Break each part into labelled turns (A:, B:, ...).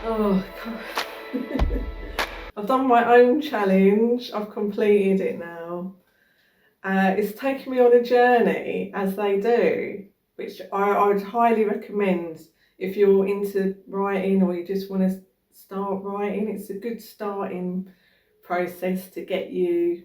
A: Oh, God. I've done my own challenge. I've completed it now. It's taken me on a journey, as they do, which I would highly recommend if you're into writing or you just want to start writing. It's a good starting process to get you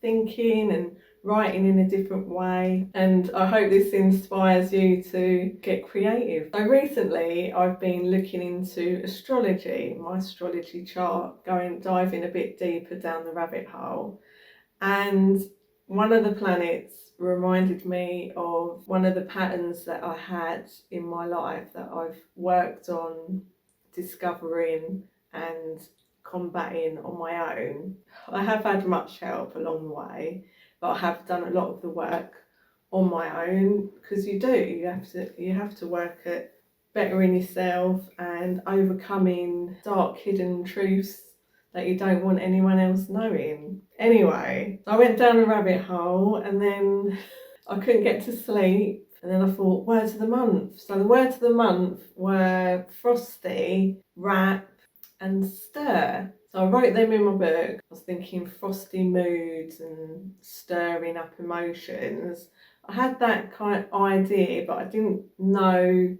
A: thinking and writing in a different way, and I hope this inspires you to get creative. So recently I've been looking into astrology, my astrology chart, diving a bit deeper down the rabbit hole, and one of the planets reminded me of one of the patterns that I had in my life that I've worked on discovering and combating on my own. I have had much help along the way, but I have done a lot of the work on my own, because you have to work at bettering yourself and overcoming dark hidden truths that you don't want anyone else knowing. Anyway, so I went down a rabbit hole, and then I couldn't get to sleep. And then I thought, words of the month. So the words of the month were frosty, wrap, and stir. So I wrote them in my book. I was thinking frosty moods and stirring up emotions. I had that kind of idea, but I didn't know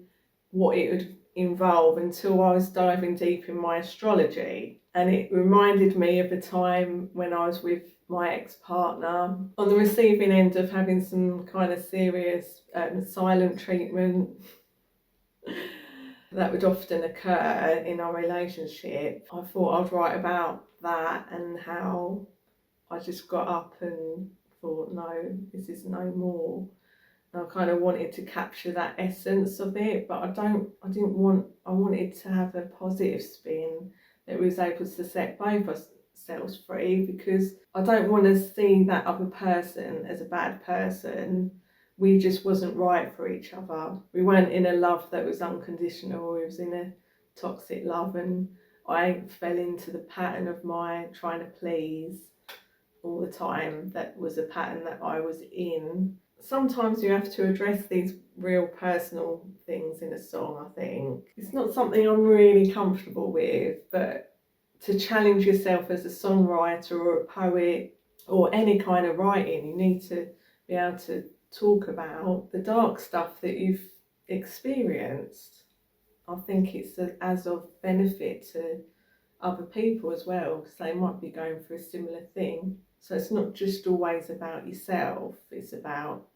A: what it would involve until I was diving deep in my astrology. And it reminded me of a time when I was with my ex-partner on the receiving end of having some kind of serious silent treatment that would often occur in our relationship. I thought I'd write about that and how I just got up and thought, no, this is no more. I kind of wanted to capture that essence of it, but I wanted to have a positive spin that was able to set both ourselves free, because I don't want to see that other person as a bad person. We just wasn't right for each other. We weren't in a love that was unconditional, we was in a toxic love, and I fell into the pattern of my trying to please all the time. That was a pattern that I was in. Sometimes you have to address these real personal things in a song, I think. It's not something I'm really comfortable with, but to challenge yourself as a songwriter or a poet or any kind of writing, you need to be able to talk about the dark stuff that you've experienced. I think it's as of benefit to other people as well, because they might be going through a similar thing. So it's not just always about yourself, it's about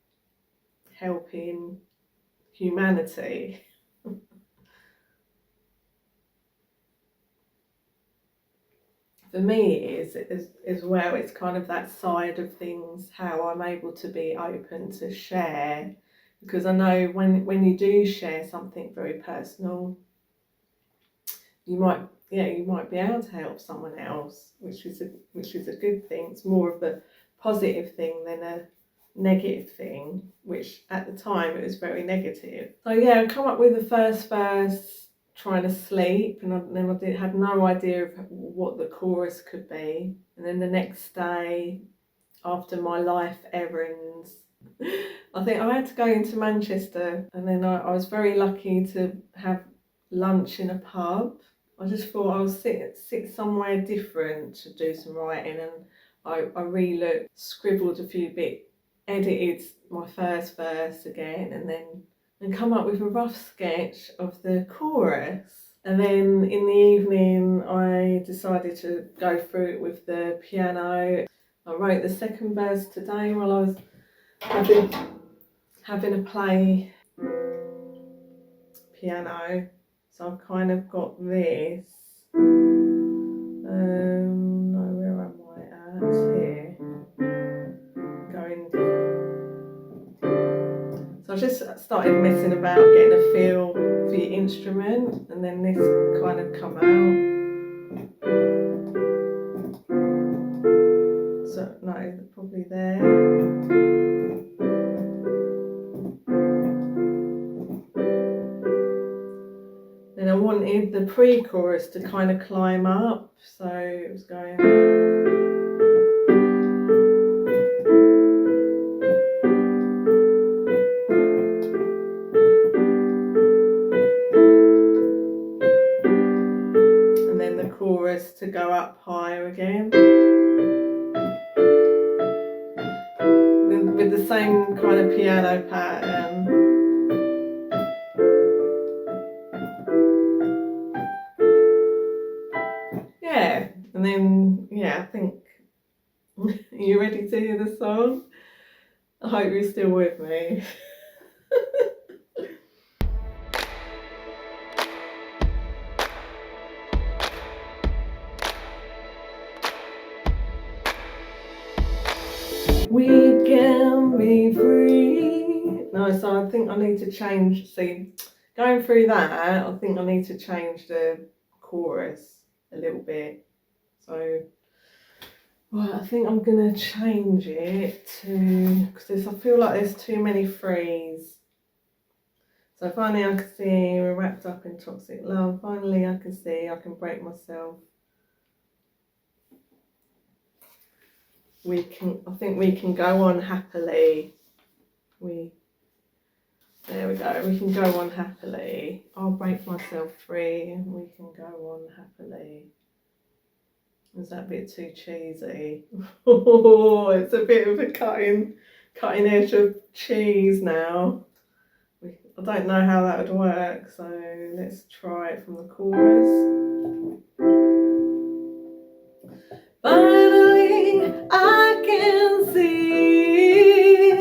A: helping humanity. For me, it is as well, it's kind of that side of things, how I'm able to be open to share, because I know when you do share something very personal, you might be able to help someone else, which is a good thing. It's more of a positive thing than a negative thing, which at the time it was very negative. So yeah, I come up with the first verse trying to sleep, and then I had no idea of what the chorus could be. And then the next day, after my life errands, I think I had to go into Manchester, and then I was very lucky to have lunch in a pub. I just thought I'll sit somewhere different to do some writing, and I re-looked, scribbled a few bits, edited my first verse again, and come up with a rough sketch of the chorus. And then in the evening I decided to go through it with the piano. I wrote the second verse today while I was having a play piano. So I've kind of got this. No, where am I at? Here. Going. So I just started messing about, getting a feel for your instrument, and then this kind of come out. So no, probably there. Then I wanted the pre-chorus to kind of climb up, so it was going. go up higher again. With the same kind of piano pattern. Yeah, and then, yeah, I think, are you ready to hear the song? I hope you're still with me. We can be free. No, so I think I need to change. See, going through that, I think I need to change the chorus a little bit. So, right, I think I'm gonna change it to, because I feel like there's too many threes. So finally I can see we're wrapped up in toxic love. Finally I can see I can break myself. I think we can go on happily. There we go, we can go on happily. I'll break myself free and we can go on happily. Is that a bit too cheesy? Oh, it's a bit of a cutting edge of cheese now. I don't know how that would work, so let's try it from the chorus. Finally, I can see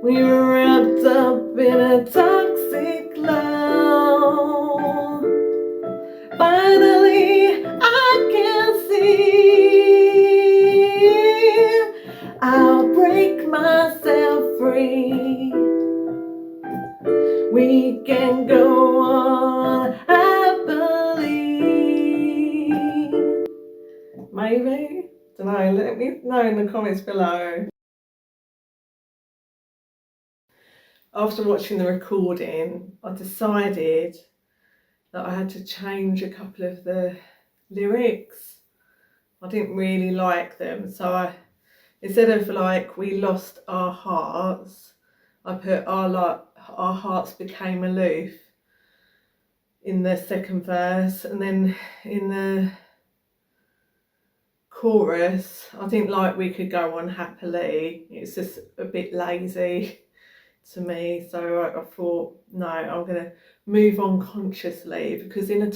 A: we were wrapped up in a toxic love. Finally, I can see I'll break myself free. We can go on happily. Maybe? Don't know. Let me know in the comments below. After watching the recording, I decided that I had to change a couple of the lyrics. I didn't really like them, so instead of like we lost our hearts, I put our hearts became aloof in the second verse, and then in the chorus I didn't like we could go on happily. It's just a bit lazy to me, so I thought, no, I'm gonna move on consciously, because when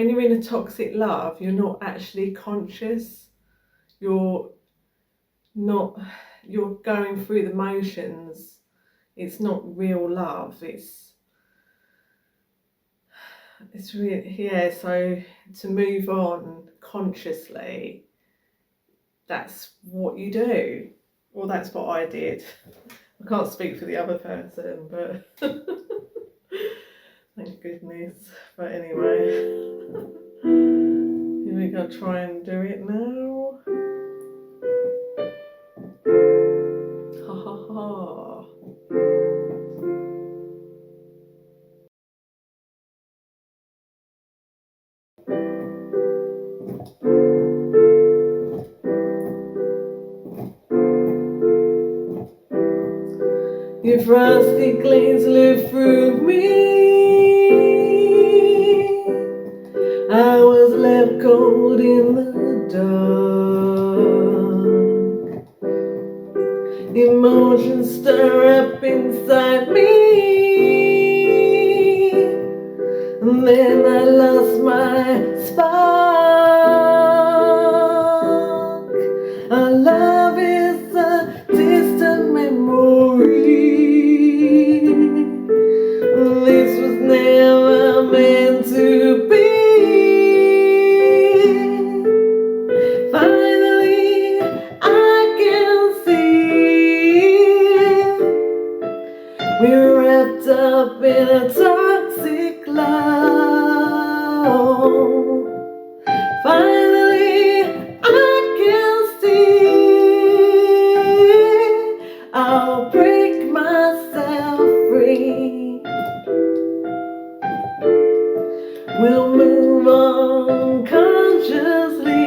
A: you're in a toxic love, you're not actually conscious. You're going through the motions. It's not real love. It's really, yeah, so to move on consciously, that's what you do. Well, that's what I did. I can't speak for the other person, but thank goodness. But anyway, here we go, try and do it now. Ha ha ha. Your frosty gleams live through me. I was left cold in the dark. Emotions stir up inside me, and then I lost my spark. Our love is a distant memory. This was never meant to be. Finally, I can see we're wrapped up in a toxic love. Finally, I can see I'll break myself free. We'll move on consciously.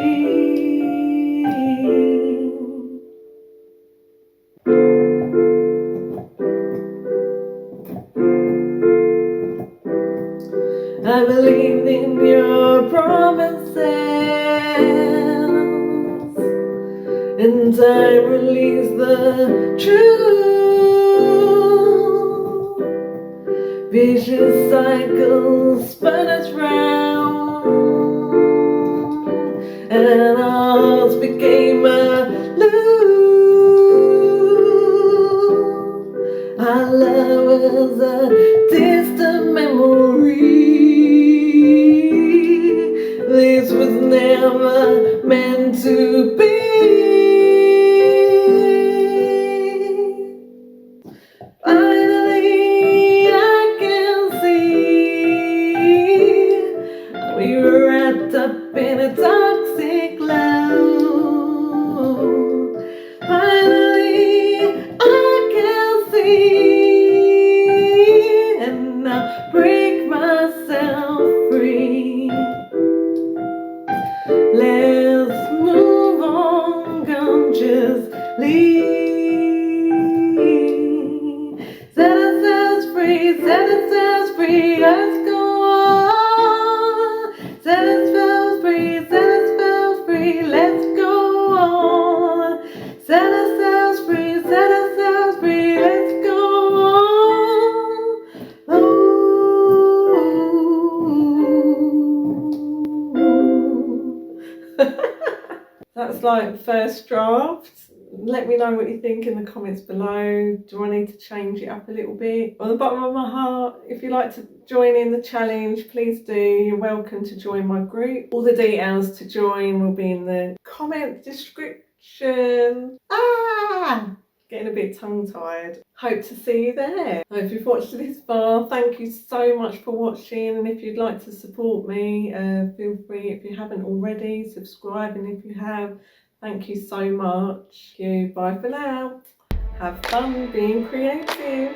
A: I I believe in your promises, and I release the truth. Vicious cycles spin us round, and our hearts became a loop. Our love was a distant memory. This was never meant to be. Finally, I can see we were wrapped up in a toxic love. Finally, I can see, and I break myself free. Let's move on consciously. Set ourselves free, set ourselves free, let's go on. Set ourselves free, set ourselves free, let's go on. Set ourselves free, set ourselves free, let's go on. That's like first draft. Let me know what you think in the comments below. Do I need to change it up a little bit? On the bottom of my heart, if you'd like to join in the challenge, please do. You're welcome to join my group. All the details to join will be in the comment description. Getting a bit tongue-tied. Hope to see you there. If you've watched this far, thank you so much for watching, and if you'd like to support me, feel free, if you haven't already, subscribe, and if you have, thank you so much. Bye for now. Have fun being creative.